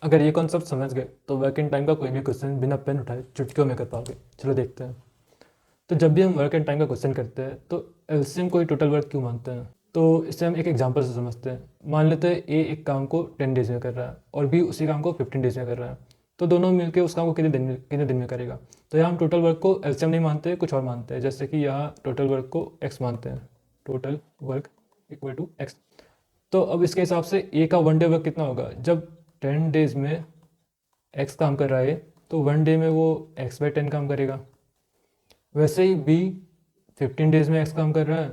अगर ये कॉन्सेप्ट समझ गए तो वर्क एंड टाइम का कोई भी क्वेश्चन बिना पेन उठाए चुटकियों में कर पाओगे। चलो देखते हैं। तो जब भी हम वर्क एंड टाइम का क्वेश्चन करते हैं तो एलसीएम को ही टोटल वर्क क्यों मानते हैं? तो इससे हम एक एग्जांपल से समझते हैं। मान लेते हैं ए एक काम को 10 डेज में कर रहा है और बी उसी काम को 15 डेज में कर रहा है। तो दोनों मिलकर उस काम को कितने दिन में करेगा? तो यहाँ हम टोटल वर्क को एलसीएम नहीं मानते, कुछ और मानते हैं। जैसे कि यहाँ टोटल वर्क को एक्स मानते हैं, total work equal to X. तो अब इसके हिसाब से ए का वन डे वर्क कितना होगा? जब 10 डेज में एक्स काम कर रहा है तो वन डे में वो x/10 काम करेगा। वैसे ही बी 15 डेज में एक्स काम कर रहा है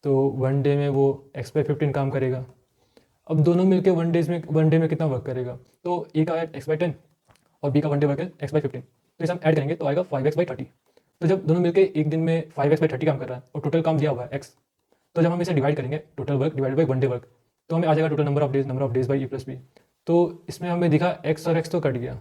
तो वन डे में वो x/15 काम करेगा। अब दोनों मिलके वन डे में कितना वर्क करेगा? तो ए का है x/10 और बी का वन डे वर्क है x/15, तो इसे हम ऐड करेंगे तो आएगा 5x/30। तो जब दोनों मिलके एक दिन में 5x/30 काम कर रहा है और टोटल काम दिया हुआ है x, तो जब हम इसे डिवाइड करेंगे total work divide by one day work, तो हमें आ जाएगा total number of days by E+B। तो इसमें हमें दिखा x और x तो कट गया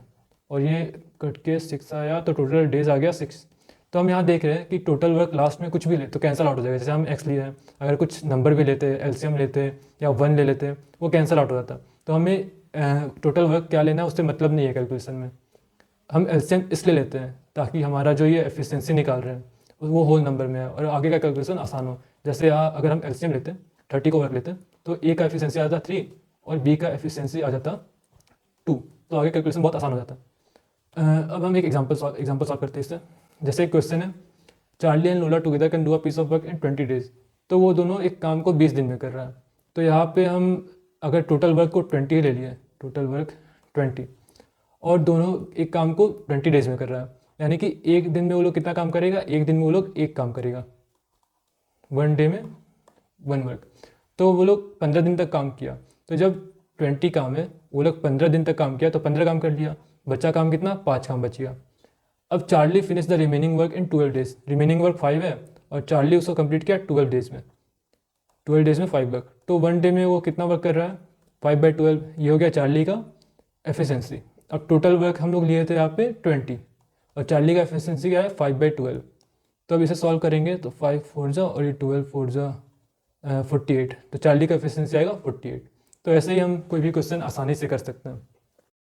और ये कट के 6 आया, तो टोटल डेज आ गया 6। तो हम यहाँ देख रहे हैं कि टोटल वर्क लास्ट में कुछ भी ले तो कैंसिल आउट हो जाएगा। जैसे हम x लिए हैं, अगर कुछ नंबर भी लेते हैं, एलसीएम लेते हैं या 1 ले लेते हैं, वो कैंसिल आउट हो जाता है। तो हमें टोटल वर्क क्या लेना है उससे मतलब नहीं है कैलकुलेशन में। हम एलसीएम इसलिए लेते हैं ताकि हमारा जो ये एफिशिएंसी निकाल रहे हैं वो होल नंबर में है और आगे का कैलकुलेशन आसान हो। जैसे यहाँ अगर हम एलसीएम लेते हैं, 30 को वर्क लेते हैं, तो ए का एफिशिएंसी आ जाता 3 और बी का एफिशिएंसी आ जाता 2, तो आगे कैलकुलेशन बहुत आसान हो जाता है। अब हम एक एग्जांपल सॉल्व करते हैं इससे। जैसे एक क्वेश्चन है, Charlie and Lola together can do a piece of work in 20 days. तो वो दोनों एक काम को 20 दिन में कर रहा है। तो यहाँ पे हम अगर टोटल वर्क को 20 ले लिए, टोटल वर्क 20, और दोनों एक काम को 20 डेज में कर रहा है, यानी कि एक दिन में वो लोग कितना काम करेगा? एक दिन में वो लोग एक काम करेगा, वन डे में वन वर्क। तो वो लोग 15 दिन तक काम किया। तो जब 20 काम है, वो लोग 15 दिन तक काम किया तो 15 काम कर लिया, बचा काम कितना? 5 काम बच गया। अब Charlie finish the remaining work in 12 days. Remaining work 5 है और चार्ली उसको कंप्लीट किया 12 डेज में, 12 डेज में 5 वर्क। तो वन डे में वो कितना वर्क कर रहा है? 5/12। ये हो गया चार्ली का एफिशिएंसी। अब टोटल वर्क हम लोग लिए थे यहाँ पे 20 और चार्ली का एफिशिएंसी क्या है? 5/12। तो अब इसे सॉल्व करेंगे तो 5 4 जा और ये 12 4 जा 48, तो चार्ली का एफिशिएंसी आएगा 48। तो ऐसे ही हम कोई भी क्वेश्चन आसानी से कर सकते हैं।